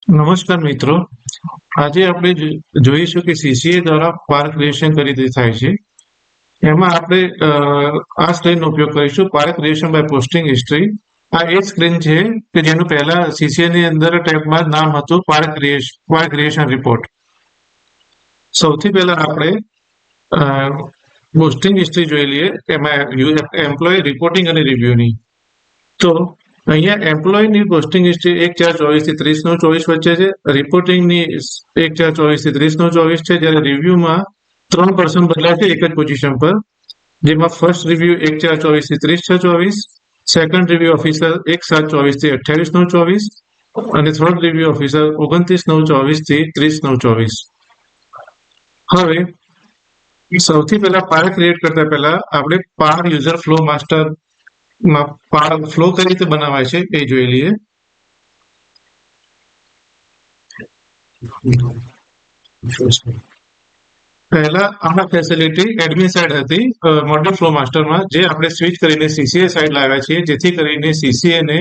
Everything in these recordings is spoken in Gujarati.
નમસ્કાર મિત્રો, આજે આપણે જોઈશું કે સીસીએ દ્વારા પાર્ક ક્રિએશન કઈ રીતે થાય છે. એમાં આપણે આ સ્ક્રીનનો ઉપયોગ કરીશું, park creation by posting history. આ એ સ્ક્રીન છે કે જેનું પહેલા સીસીએ ની અંદર ટેબમાં નામ હતું પાર્ક ક્રિએશન રિપોર્ટ. સૌથી પહેલા આપણે પોસ્ટિંગ હિસ્ટ્રી જોઈ લઈએ, એમાં એમ્પ્લોય રિપોર્ટિંગ અને રિવ્યુની. તો અહીંયા એમ્પ્લોયની પોસ્ટિંગ હિસ્ટ્રી 1/4/24 થી 30/24 વચ્ચે છે. રિપોર્ટિંગની 1/4/24 થી 30/24 છે. જ્યારે રિવ્યુમાં 3 પર્સન બદલાય છે એક જ પોઝિશન પર, જેમાં ફર્સ્ટ રિવ્યુ 1/4/24 થી 30/24, સેકન્ડ રિવ્યુ ઓફિસર 1/7/24 થી 28/24 અને થર્ડ રિવ્યુ ઓફિસર 29/24 થી 30/24. હવે સૌથી પહેલા પાર ક્રિએટ કરતા પહેલા આપણે પાર યુઝર ફ્લો માસ્ટર ફ્લો કઈ રીતે બનાવાય છે એ જોઈ લઈએ. પહેલા આ ફેસિલિટી એડમિન સાઇડ હતી મોડ્યુલ ફ્લો માસ્ટરમાં, જે આપણે સ્વિચ કરીને સીસીએ સાઇડ લાવ્યા છીએ, જેથી કરીને સીસીએ ને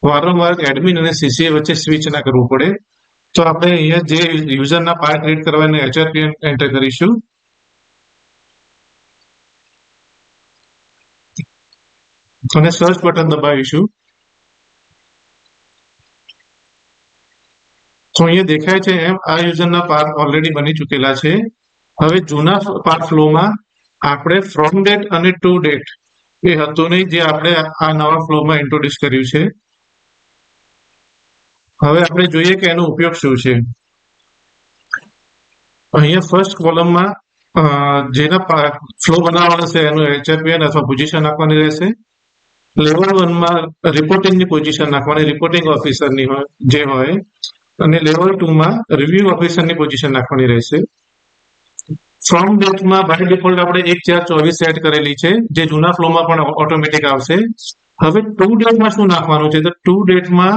વારંવાર એડમિન અને સીસીએ વચ્ચે સ્વિચ ના કરવું પડે. તો આપણે અહીંયા જે યુઝરના પાર ક્રિએટ કરવાને HRPN એન્ટર કરીશું. અને સર્ચ બટન દબાવીશું. તો અહીંયા દેખાય છે એમ આ યુઝરના પાર્ટ ઓલરેડી બની ચૂકેલા છે. હવે જૂના પાર્ટ ફ્લોમાં આપણે ફ્રોમ ડેટ અને ટુ ડેટ એ હતું નહીં, જે આપણે આ નવા ફ્લોમાં ઇન્ટ્રોડ્યુસ કર્યું છે. હવે આપણે જોઈએ કે એનો ઉપયોગ શું છે. અહીંયા ફર્સ્ટ કોલમમાં જેના ફ્લો બનાવવાનો છે એનું HRPN અથવા પોઝિશન નાખવાની રહેશે. લેવલ 1 માં રિપોર્ટિંગની પોઝિશન નાખવાની, રિપોર્ટિંગ ઓફિસરની જે હોય, અને લેવલ 2 માં રિવ્યુ ઓફિસરની પોઝિશન નાખવાની રહેશે. ફ્રોમ ડેટમાં બાય ડિફોલ્ટ આપણે 1/4/24 સેટ કરેલી છે, જે જૂના ફ્લોમાં પણ ઓટોમેટિક આવશે. હવે ટુ ડેટમાં શું નાખવાનું છે? તો ટુ ડેટમાં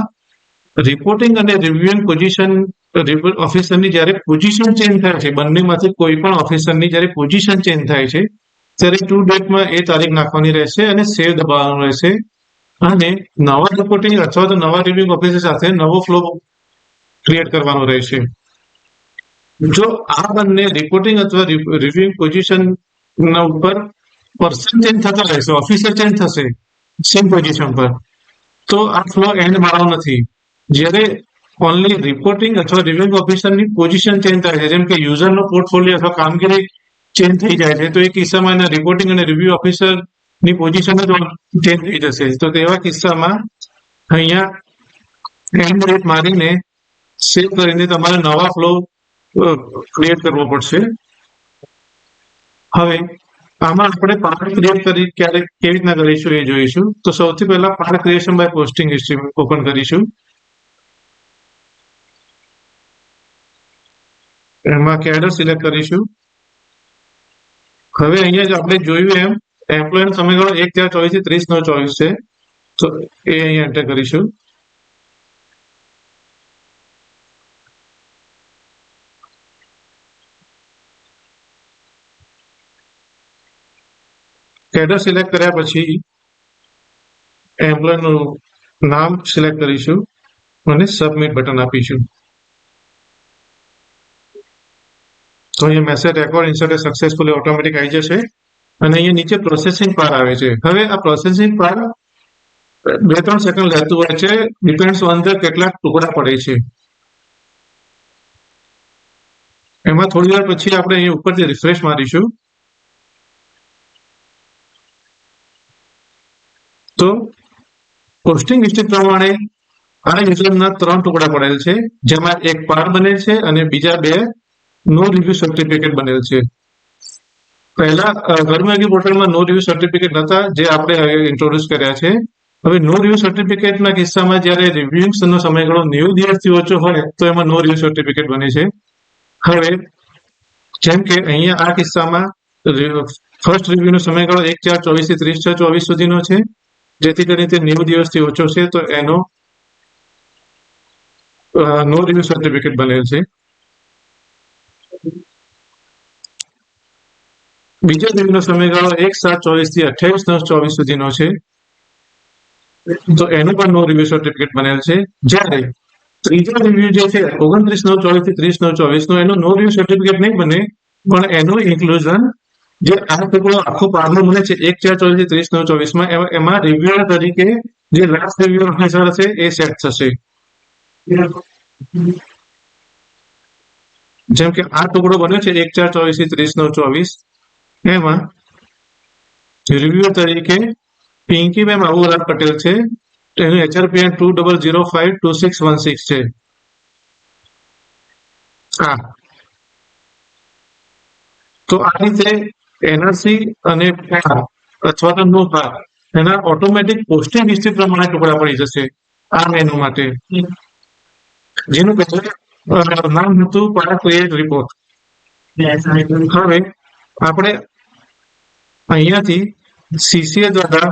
રિપોર્ટિંગ અને રિવ્યુઇંગ પોઝિશન ઓફિસરની જ્યારે પોઝિશન ચેન્જ થાય છે, બંનેમાંથી કોઈ પણ ઓફિસરની જ્યારે પોઝિશન ચેન્જ થાય છે ત્યારે ટુ ડેટમાં એ તારીખ નાખવાની રહેશે અને સેવ દબાવવાનું રહેશે. અને નવા રિપોર્ટિંગ અથવા તો નવા રિવ્યુઇંગ ઓફિસર સાથે નવો ફ્લો ક્રિએટ કરવાનો રહેશે. જો આ બંને રિપોર્ટિંગ અથવા રિવ્યુઇંગ પોઝિશન ના ઉપર પર્સન ચેન્જ થતા રહેશે, ઓફિસર ચેન્જ થશે સેમ પોઝિશન પર, તો આ ફ્લો એન્ડ મારવાનો નથી. જ્યારે ઓનલી રિપોર્ટિંગ અથવા રિવ્યુઇંગ ઓફિસરની પોઝિશન ચેન્જ થાય છે, જેમ કે યુઝરનો પોર્ટફોલિયો અથવા કામગીરી ચેન્જ થઈ જાય છે, તો એ કિસ્સામાં એના રિપોર્ટિંગ અને રિવ્યુ ઓફિસરની પોઝિશન જ ચેન્જ થઈ જશે. તો તેવા કિસ્સામાં અહીંયા એન્ડ ડેટ મારીને સેવ કરીને તમારે નવા ફ્લો ક્રિએટ કરવો પડશે. હવે આમાં આપણે પાર્ટ ક્રિએટ કેવી રીતના કરીશું એ જોઈશું. તો સૌથી પહેલા part creation by posting history open કરીશું. એમાં કેડર સિલેક્ટ કરીશું. હવે અહીંયા આપણે જોયું એમ એમ્પ્લોયનો સમયગાળો 1/4/24 થી 30/24 છે, તો એ અહીંયા એન્ટર કરીશું. કેડર સિલેક્ટ કર્યા પછી એમ્પ્લોયનું નામ સિલેક્ટ કરીશું અને સબમિટ બટન આપીશું. તો અહીંયા message record inserted successfully automatic આવી જશે. અને અહીંયા નીચે પ્રોસેસિંગ પાર આવે છે. હવે આ પ્રોસેસિંગ પાર 2-3 સેકન્ડ લેતું હોય છે, ડિપેન્ડ્સ ઓન ધ કેટલા ટુકડા પડે છે. એમાં થોડી વાર પછી આપણે અહીં ઉપરથી રિફ્રેશ મારીશું. તો પોસ્ટિંગ હિસ્ટ્રી પ્રમાણે આ યુઝરના 3 ટુકડા પડેલ છે, જેમાં એક પાર બનેલ છે અને બીજા 2 નો રિવ્યુ સર્ટિફિકેટ બનેલ છે. પહેલા કર્મયોગી પોર્ટલમાં નો રિવ્યુ સર્ટિફિકેટ નતા, જે આપણે ઇન્ટ્રોડ્યુસ કર્યા છે. હવે નો રિવ્યુ સર્ટિફિકેટના કિસ્સામાં જ્યારે રિવ્યુઇંગનો સમયગાળો 90 દિવસથી ઓછો હોય તો એમાં નો રિવ્યુ સર્ટિફિકેટ બને છે. હવે જેમ કે અહીંયા આ કિસ્સામાં ફર્સ્ટ રિવ્યુનો સમયગાળો 1/4/24 થી 30/24 સુધીનો છે, જેથી કરીને તે 90 દિવસથી ઓછો છે, તો એનો નો રિવ્યુ સર્ટિફિકેટ બનેલ છે. બીજા રિવ્યુનો સમયગાળો 1/7/24 થી 28/24 સુધીનો છે, તો એનું પણ નો રિવ્યુ સર્ટિફિકેટ બનેલ છે. જ્યારે ત્રીજો રિવ્યુ જે છે 29/9/24 થી 30/9/24 નો એનો નો રિવ્યુ સર્ટિફિકેટ નહીં બને, પણ એનું ઇન્ક્લુઝન જે આ ટુકડો આખો પારનો બને છે 1/4/24 થી 30/9/24 એમાં રિવ્યુઅર તરીકે જે લાસ્ટ રિવ્યુ ઓફિસર હશે એ સેટ થશે. જેમ કે આ ટુકડો બન્યો છે 1/4/24 થી 30/9/24 એમાં રિવ્યુઅર તરીકે પિંકીબેન બાબુરાજ પટેલ છે. એનું HRPN 20052616 છે. હા, તો આ રીતે એનઆરસી અને પાર અથવા તો નો પાર એના ઓટોમેટિક પોસ્ટિંગ હિસ્ટ્રી પ્રમાણે ટુકડા પડી જશે આ મેનુ માટે. જેનું પહેલા નામ હતું પાર ક્રિએટ રિપોર્ટ. હવે આપણે અહીંયાથી CCA દ્વારા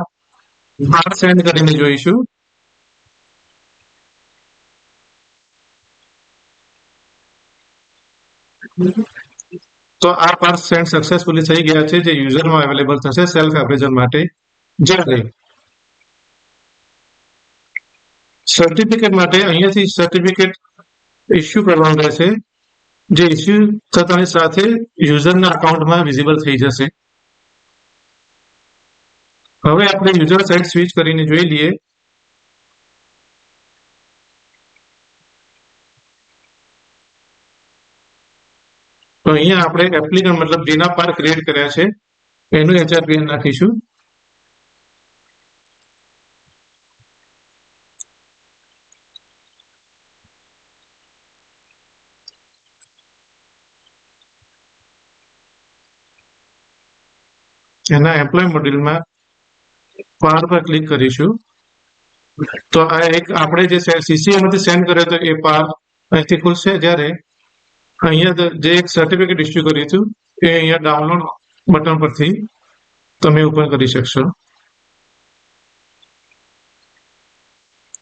પાર સેન્ડ કરીને જોઈશું. તો આ પાર સેન્ડ સક્સેસફુલી થઈ ગયા છે, જે યુઝરમાં અવેલેબલ થશે સેલ્ફ એપ્રેઝલ માટે. જ્યારે સર્ટિફિકેટ માટે અહીંયાથી સર્ટિફિકેટ ઇસ્યુ કરવાનું રહેશે, જે ઇસ્યુ થતાની સાથે યુઝરના અકાઉન્ટમાં વિઝિબલ થઈ જશે. હવે આપણે યુઝર સાઇડ સ્વિચ કરીને જોઈ લઈએ. તો અહીંયા આપણે એપ્લિકન્ટ મતલબ જેના પાર ક્રિએટ કર્યા છે એનું HRPN નાખીશું. એના એમ્પ્લોય મોડ્યુલમાં પાર પર ક્લિક કરીશું. તો આ એક આપણે જે CCA માંથી સેન્ડ કર્યો હતો એ પાર અહીંથી ખુલશે. જ્યારે અહીંયા જે એક સર્ટિફિકેટ ઇસ્યુ કર્યું હતું એ અહીંયા ડાઉનલોડ બટન પરથી તમે ઓપન કરી શકશો.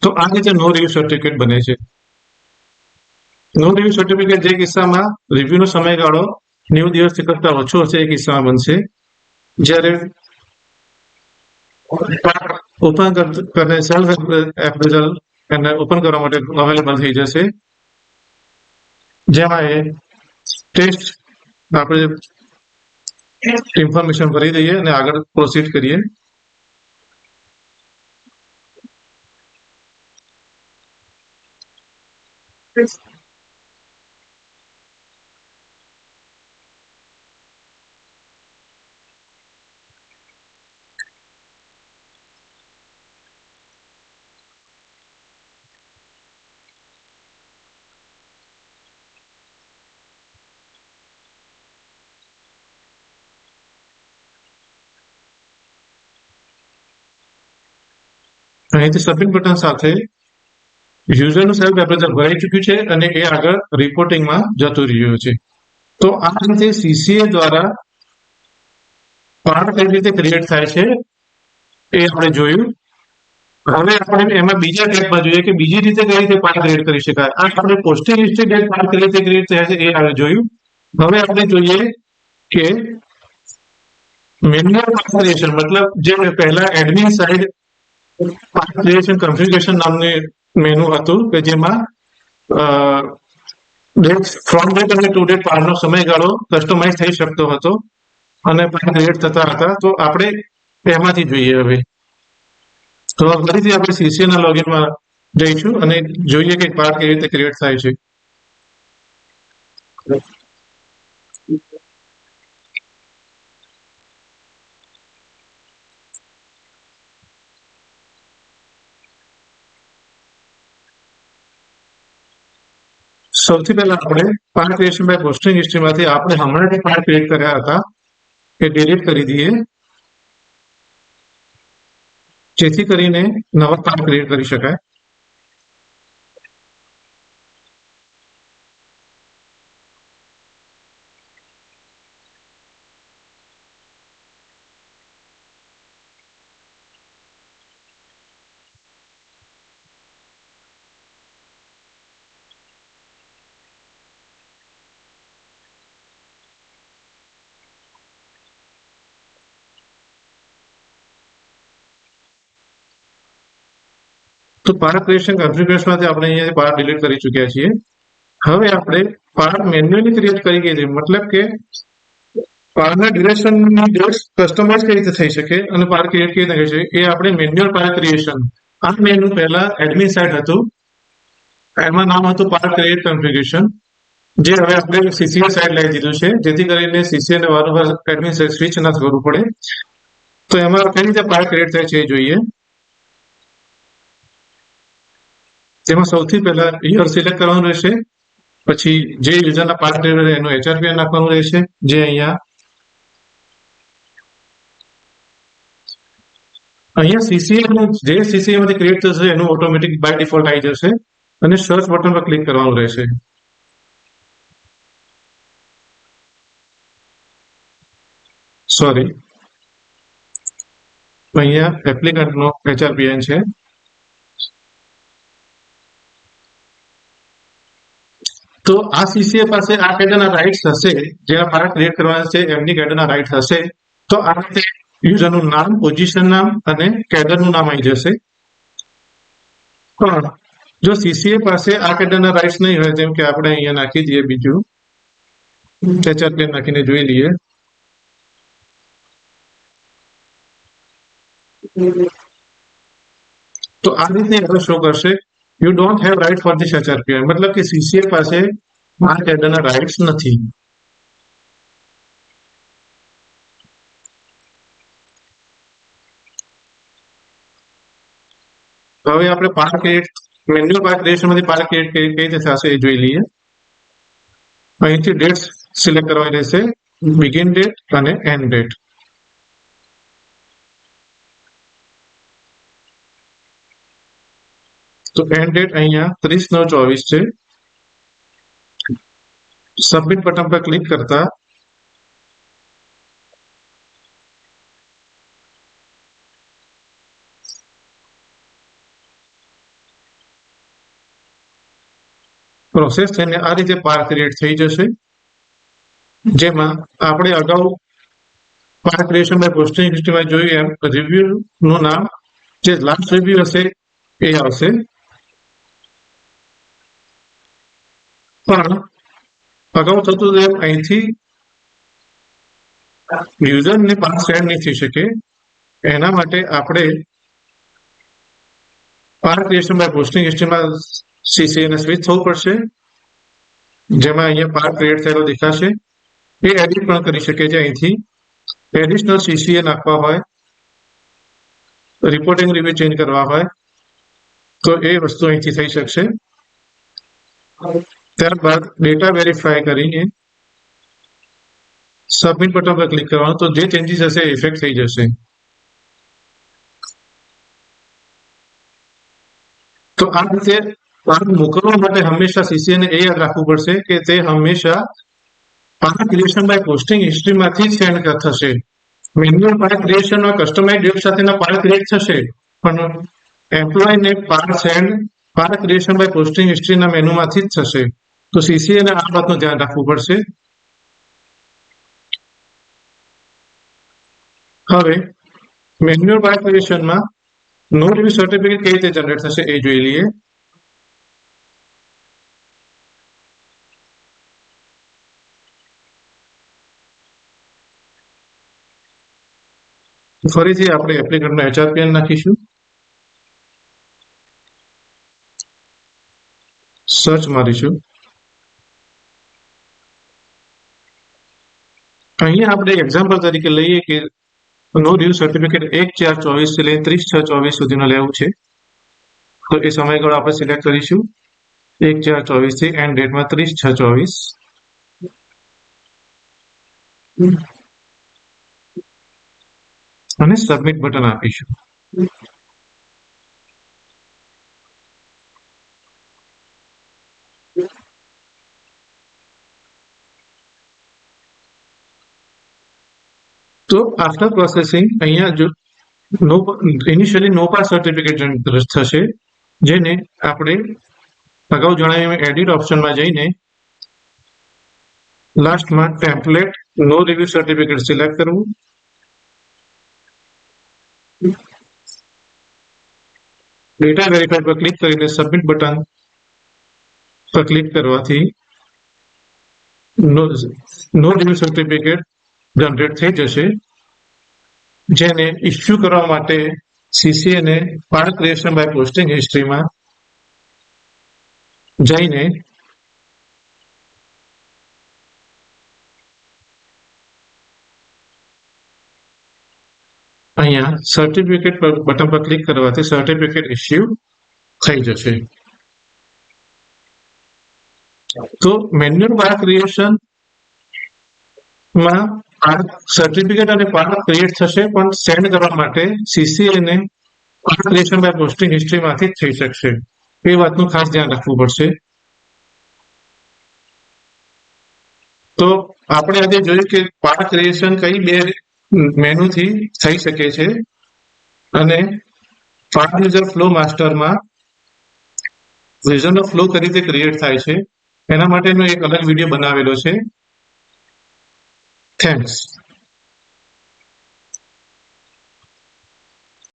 તો આ રીતે નો રિવ્યુ સર્ટિફિકેટ બને છે. નો રિવ્યુ સર્ટિફિકેટ જે કિસ્સામાં રિવ્યુનો સમયગાળો 90 દિવસથી કરતા ઓછો હશે એ કિસ્સામાં બનશે. જ્યારે ઓપન કરીને સેલ્ફ એપ્રેઝલ એને ઓપન કરવા માટે અવેલેબલ થઈ જશે. જેમાં એ ટેસ્ટ આપણે ઇન્ફોર્મેશન ભરી દઈએ અને આગળ પ્રોસીડ કરીએ. અહીંથી સબમિટ બટન સાથે યુઝરનું સેલ્ફ એપ્રેઝલ ભરાઈ ચૂક્યું છે અને એ આગળ રિપોર્ટિંગમાં જતું રહ્યું છે. તો આ રીતે CCA દ્વારા પાર કઈ રીતે ક્રિએટ થાય છે એ આપણે જોયું. હવે આપણે એમાં બીજા ટેબમાં જોઈએ કે બીજી રીતે કઈ રીતે પાર ક્રિએટ કરી શકાય. આ આપણે પોસ્ટિંગ હિસ્ટ્રી ડેટ પાર કઈ રીતે ક્રિએટ થયા છે એ આપણે જોયું. હવે આપણે જોઈએ કે મેન્યુઅલ પાર ક્રિએશન મતલબ જે પહેલા એડમિન સાઇડ પાર ક્રિએશન કન્ફિગરેશન નામની મેનુ હતું કે જેમાં ડેટ ફ્રોમ ડેટ અને ટુ ડેટ પારનો સમયગાળો કસ્ટમાઇઝ થઈ શકતો હતો અને પાર ક્રિએટ થતા હતા. તો આપણે એમાંથી જોઈએ. હવે તો ફરીથી આપણે CCA ના લોગિનમાં જઈશું અને જોઈએ કે પાર કેવી રીતે ક્રિએટ થાય છે. સૌથી પહેલા આપણે પાર ક્રિએશન બાય પોસ્ટિંગ હિસ્ટ્રીમાંથી આપણે હમણાં જે પાર ક્રિએટ કર્યા હતા એ ડિલીટ કરી દઈએ, જેથી કરીને નવા પાર ક્રિએટ કરી શકાય. તો પાર્ટ ક્રિએશન કન્ફિગ્યુરેશનમાંથી આપણે અહીંયા પાર્ટ ડિલીટ કરી ચૂક્યા છીએ. હવે આપણે પાર્ટ મેન્યુઅલી ક્રિએટ કરી છે, મતલબ કે પાર્ટના ડ્યુરેશનની ડેટ્સ કસ્ટમાઇઝ કઈ રીતે થઈ શકે અને પાર્ટ ક્રિએટ કેવી રીતે કરી શકે એ આપણે મેન્યુઅલ પાર્ટ ક્રિએશન. આ મેનુ પહેલા એડમિન સાઇટ હતું, એમાં નામ હતું પાર્ટ ક્રિએટ કન્ફિગ્યુરેશન, જે હવે આપણે સીસીએ સાઇટ લઈ દીધું છે, જેથી કરીને સીસીએ ને વારંવાર એડમિન સાઇટ સ્વિચ ના કરવું પડે. તો એમાં કઈ રીતે પાર્ટ ક્રિએટ થાય છે એ જોઈએ. તેમાં સૌથી પહેલા યર સિલેક્ટ કરવાનું રહેશે, પછી જે યુઝરના પાર્ટ ક્રિએટ એનું એચઆરપીઆર નાખવાનું રહેશે, જે અહીંયા સીસીએ જે સીસીએ માંથી ક્રિએટ થશે એનું ઓટોમેટિક બાય ડિફોલ્ટ આવી જશે અને સર્ચ બટન પર ક્લિક કરવાનું રહેશે. સોરી, અહીંયા એપ્લિકન્ટનો એચઆરપીએન છે. તો આ સીસીએ પાસે આ કેડરના રાઇટ્સ હશે, જેના પાર્ટ ક્રિએટ કરવાના છે એમની કેડરના રાઇટ્સ હશે. તો આ રીતે યુઝરનું નામ, પોઝિશન નામ અને કેડરનું નામ આવી જશે. પણ જો સીસીએ પાસે આ કેડરના રાઇટ્સ નહીં હોય, જેમ કે આપણે અહીંયા નાખી દઈએ બીજું એચઆરપીએન નાખીને જોઈ લઈએ. તો આ રીતે એરર શો કરશે, you don't have right for this HRPN, મતલબ કે સીસીએ પાસે આ કેડરના રાઇટ્સ નથી. હવે આપણે પાર્ટ ક્રિએટ મેન્યુઅલ પાર્ટ ક્રિએશનમાંથી પાર્ટ ક્રિએટ કઈ રીતે થશે એ જોઈ લઈએ. અહીંથી ડેટ્સ સિલેક્ટ કરવાની રહેશે, બિગિન ડેટ અને એન્ડ ડેટ. તો એન્ડ ડેટ અહીંયા 30/9/24 છે. સબમિટ બટન પર ક્લિક કરતા પ્રોસેસ થઈને આ રીતે પાર્ટ ક્રિએટ થઈ જશે, જેમાં આપણે અગાઉ પાર્ટ ક્રિએશન બાય પોસ્ટિંગ હિસ્ટ્રીમાં જોયું એમ રિવ્યુ નું નામ જે લાસ્ટ રિવ્યુ હશે એ આવશે. પણ અગાઉ થતું એમ અહીંથી યુઝરને પાર્ટ સેન્ડ નહીં થઈ શકે. એના માટે આપણે પાર્ટ ક્રિએશન બાય પોસ્ટિંગ હિસ્ટ્રીમાં સીસીએ ને સ્વિચ થવું પડશે, જેમાં અહીંયા પાર્ટ ક્રિએટ થયેલો દેખાશે. એ એડિટ પણ કરી શકે છે, અહીંથી એડિશનલ સીસીએ નાખવા હોય, રિપોર્ટિંગ રિવ્યુ ચેન્જ કરવા હોય તો એ વસ્તુ અહીંથી થઈ શકશે. ત્યારબાદ ડેટા વેરીફાઈ કરીને સબમિટ બટન પર ક્લિક કરવાનું, તો જે ચેન્જીસ હશે ઇફેક્ટ થઈ જશે. તો આ રીતે પાર્ટ મોકલવા માટે હંમેશા સીસીએ ને એ યાદ રાખવું પડશે કે તે હંમેશા પાર્ટ ક્રિએશન બાય પોસ્ટિંગ હિસ્ટ્રીમાંથી જ સેન્ડ થશે. મેન્યુઅલ પાર્ટ ક્રિએશનમાં કસ્ટમાઇઝ ડેટ સાથેના પાર્ટ ક્રિએટ થશે, પણ એમ્પ્લોયને પાર્ટ ક્રિએશન બાય પોસ્ટિંગ હિસ્ટ્રીના મેનુમાંથી જ થશે. તો સીસીએ ને આ વાતનું ધ્યાન રાખવું પડશે. હવે મેન્યુઅલ પાર્ટ ક્રિએશનમાં નો રિવ્યુ સર્ટિફિકેટ કઈ રીતે જનરેટ થશે એ જોઈ લઈએ. ફરીથી આપણે એપ્લિકેન્ટમાં એચઆરપીએન નાખીશું, સર્ચ મારીશું. અહીંયા આપણે એક્ઝામ્પલ તરીકે લઈએ કે નો રિવ્યુ સર્ટિફિકેટ 1/4/24 થી લઈને 30/6/24 સુધીનો લેવું છે. તો એ સમયગાળો આપણે સિલેક્ટ કરીશું 1/4/24 થી એન્ડ ડેટમાં 30/6/24. અને સબમિટ બટન આપીશું. તો આફ્ટર પ્રોસેસિંગ અહીંયા જો ઇનિશિયલી નો પાસ સર્ટિફિકેટ જનરેટ થશે, જેને આપણે અગાઉ જણાવ્યું એડિટ ઓપ્શનમાં જઈને લાસ્ટમાં ટેમ્પલેટ નો રિવ્યુ સર્ટિફિકેટ સિલેક્ટ કરવું. ડેટા વેરીફાઈ પર ક્લિક કરીને સબમિટ બટન પર ક્લિક કરવાથી નો રિવ્યુ સર્ટિફિકેટ જનરેટ થઈ જશે, જેને ઇસ્યુ કરવા માટે CCA ને પાર્ટ ક્રિએશન બાય પોસ્ટિંગ હિસ્ટ્રીમાં જઈને અહીંયા સર્ટિફિકેટ પર બટન પર ક્લિક કરવાથી સર્ટિફિકેટ ઇસ્યુ થઈ જશે. તો મેન્યુઅલ પાર્ટ ક્રિએશન માં સર્ટિફિકેટ અને પાર્ટ ક્રિએટ થશે, પણ સેન્ડ કરવા માટે CCA ને પાર્ટ ક્રિએશન બાય પોસ્ટિંગ હિસ્ટ્રીમાંથી જ થઈ શકશે. એ વાતનું ખાસ ધ્યાન રાખવું પડશે. તો આપણે આજે જોયું કે પાર્ટ ક્રિએશન કઈ બે મેનુથી થઈ શકે છે, અને પાર્ટ યુઝર ફ્લો માસ્ટરમાં વિઝન ઓફ ફ્લો કઈ રીતે ક્રિએટ થાય છે એના માટેનો એક અલગ વિડીયો બનાવેલો છે. થેન્ક્સ.